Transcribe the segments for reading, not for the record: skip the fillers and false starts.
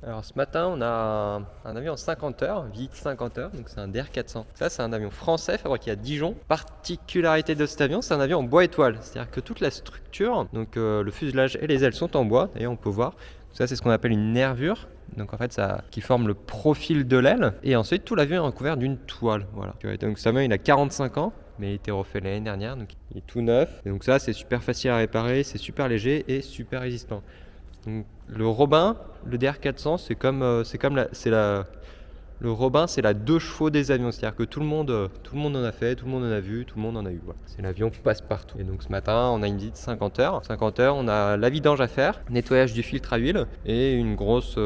Alors ce matin, on a un avion en 50 heures, vite 50 heures, donc c'est un DR400. Ça, c'est un avion français fabriqué à Dijon. Particularité de cet avion, c'est un avion en bois étoile. C'est-à-dire que toute la structure, donc le fuselage et les ailes sont en bois. D'ailleurs, on peut voir. Ça, c'est ce qu'on appelle une nervure. Donc en fait, ça qui forme le profil de l'aile. Et ensuite, tout l'avion est recouvert d'une toile. Voilà. Donc cet avion, il a 45 ans. Mais il a été refait l'année dernière, donc il est tout neuf. Et donc ça, c'est super facile à réparer, c'est super léger et super résistant. Donc, le Robin, le DR400, le Robin, c'est la 2 chevaux des avions. C'est-à-dire que tout le monde en a fait, tout le monde en a vu, tout le monde en a eu. Voilà. C'est l'avion qui passe partout. Et donc ce matin, on a une visite 50 heures. 50 heures, on a la vidange à faire, nettoyage du filtre à huile et une grosse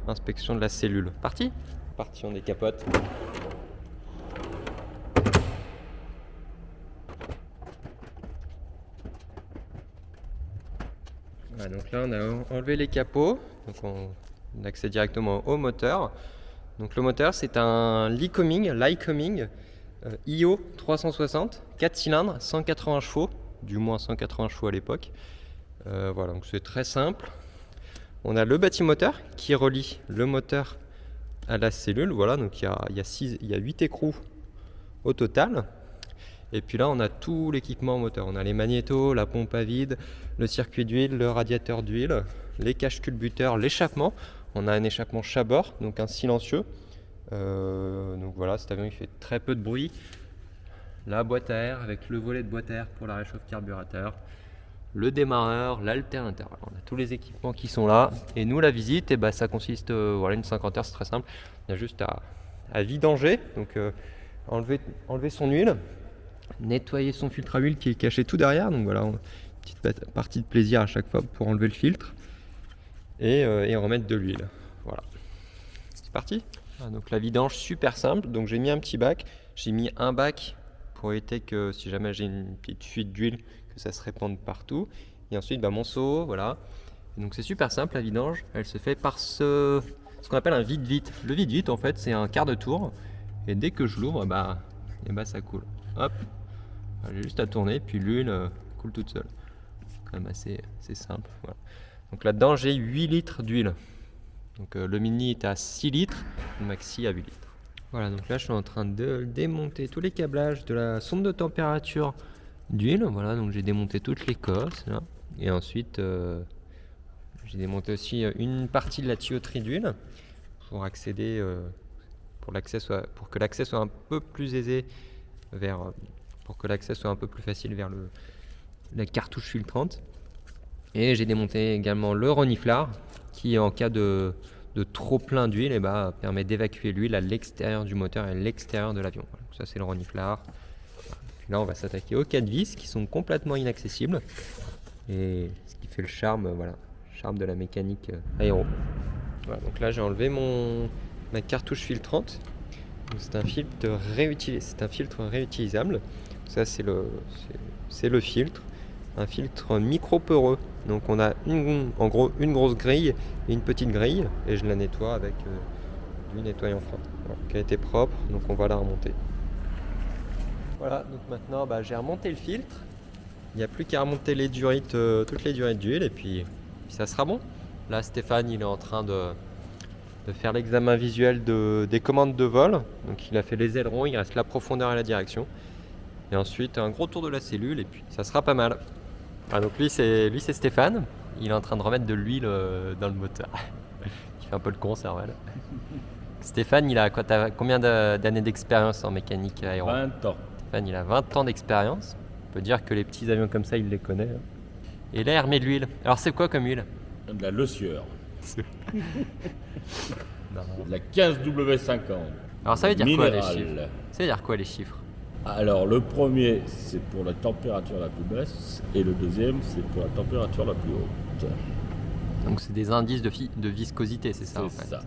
inspection de la cellule. Parti ? Parti, on décapote. Voilà, donc là, on a enlevé les capots. Donc on accède directement au moteur. Donc le moteur, c'est un Lycoming IO 360, 4 cylindres, 180 chevaux, du moins 180 chevaux à l'époque. Voilà, donc c'est très simple. On a le bâtimoteur qui relie le moteur à la cellule. Voilà, donc il y a 8 écrous au total. Et puis là, on a tout l'équipement moteur. On a les magnétos, la pompe à vide, le circuit d'huile, le radiateur d'huile, les caches culbuteurs, l'échappement. On a un échappement chat-bord, donc un silencieux. Donc voilà, cet avion il fait très peu de bruit. La boîte à air avec le volet de boîte à air pour la réchauffe carburateur, le démarreur, l'alternateur. Voilà, on a tous les équipements qui sont là. Et nous, la visite, ça consiste, voilà, une 50 heures, c'est très simple. Il y a juste à vidanger, donc enlever son huile, nettoyer son filtre à huile qui est caché tout derrière. Donc voilà, une petite partie de plaisir à chaque fois pour enlever le filtre et remettre de l'huile. Voilà, c'est parti. Donc la vidange super simple. Donc j'ai mis un petit bac. J'ai mis un bac pour éviter que si jamais j'ai une petite fuite d'huile, que ça se répande partout. Et ensuite mon seau, voilà. Et donc c'est super simple la vidange. Elle se fait par ce qu'on appelle un vide-vite. Le vide-vite en fait c'est un quart de tour. Et dès que je l'ouvre, ça coule. Hop. J'ai juste à tourner puis l'huile coule toute seule. Quand même assez simple. Voilà. Donc là-dedans j'ai 8 litres d'huile. Donc le mini est à 6 litres, le maxi à 8 litres. Voilà, donc là je suis en train de démonter tous les câblages de la sonde de température d'huile. Voilà, donc j'ai démonté toutes les cosses là. Et ensuite j'ai démonté aussi une partie de la tuyauterie d'huile pour accéder, pour que l'accès soit un peu plus aisé pour que l'accès soit un peu plus facile vers la cartouche filtrante. Et j'ai démonté également le reniflard qui en cas de trop plein d'huile permet d'évacuer l'huile à l'extérieur du moteur et à l'extérieur de l'avion. Voilà, ça c'est le reniflard. Puis là on va s'attaquer aux 4 vis qui sont complètement inaccessibles et ce qui fait le charme de la mécanique aéro. Voilà, donc là j'ai enlevé ma cartouche filtrante. C'est un filtre réutilisable. Ça c'est le filtre. Un filtre micro-poreux. Donc on a en gros une grosse grille et une petite grille et je la nettoie avec du nettoyant fin. Voilà, qui a été propre, donc on va la remonter. Voilà, donc maintenant j'ai remonté le filtre. Il n'y a plus qu'à remonter toutes les durites d'huile et puis ça sera bon. Là Stéphane il est en train de faire l'examen visuel des commandes de vol. Donc il a fait les ailerons, il reste la profondeur et la direction. Et ensuite un gros tour de la cellule et puis ça sera pas mal. Donc lui c'est Stéphane, il est en train de remettre de l'huile dans le moteur. Il fait un peu le con, ça, voilà. Stéphane, t'as combien d'années d'expérience en mécanique aéro? 20 ans. Stéphane, il a 20 ans d'expérience. On peut dire que les petits avions comme ça, il les connaît. Et là, il remet de l'huile. Alors c'est quoi comme huile? De la Le Sueur. Non. De la 15W50. Alors ça veut dire quoi les Minéral. chiffres? Ça veut dire quoi les chiffres? Alors le premier c'est pour la température la plus basse et le deuxième c'est pour la température la plus haute. Donc c'est des indices de viscosité, c'est ça en fait. C'est ça.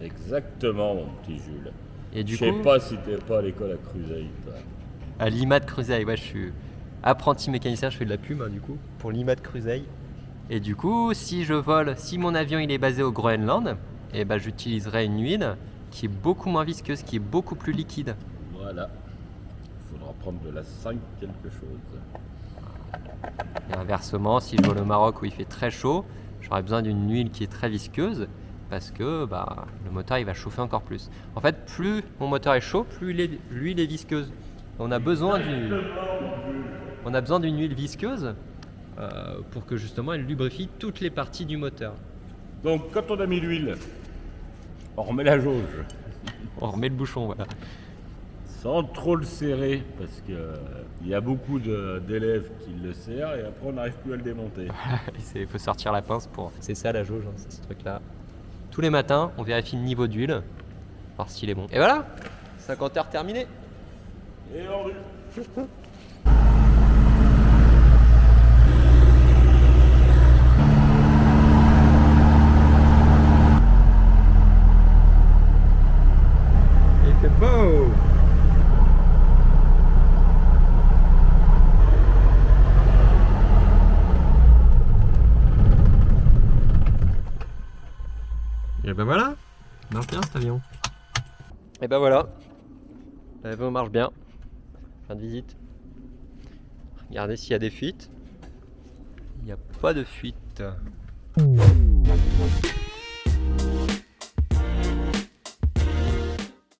Exactement mon petit Jules. Et du Je sais coup, pas si t'es pas à l'école à Cruzeil. Toi. à l'IMA de Cruzeil, ouais, je suis apprenti mécanicien, je fais de la pub du coup, pour l'IMA de Cruzeil. Et du coup, si mon avion il est basé au Groenland, j'utiliserai une huile qui est beaucoup moins visqueuse, qui est beaucoup plus liquide. Voilà. Il faudra prendre de la 5 quelque chose. Et inversement, si je vole au Maroc où il fait très chaud, j'aurai besoin d'une huile qui est très visqueuse. parce que le moteur il va chauffer encore plus. En fait, plus mon moteur est chaud, plus l'huile est visqueuse. On a besoin d'une huile visqueuse pour que justement elle lubrifie toutes les parties du moteur. Donc quand on a mis l'huile, on remet la jauge. On remet le bouchon, voilà. Sans trop le serrer, parce qu'il y a beaucoup d'élèves qui le serrent et après on n'arrive plus à le démonter. Il faut sortir la pince pour... C'est ça la jauge, hein, c'est ce truc-là. Tous les matins, on vérifie le niveau d'huile, voir s'il est bon. Et voilà, 50 heures terminées. Et vendu. Il fait beau. Et ben voilà, il marche bien cet avion. Et ben voilà, l'avion marche bien. Fin de visite. Regardez s'il y a des fuites. Il n'y a pas de fuite.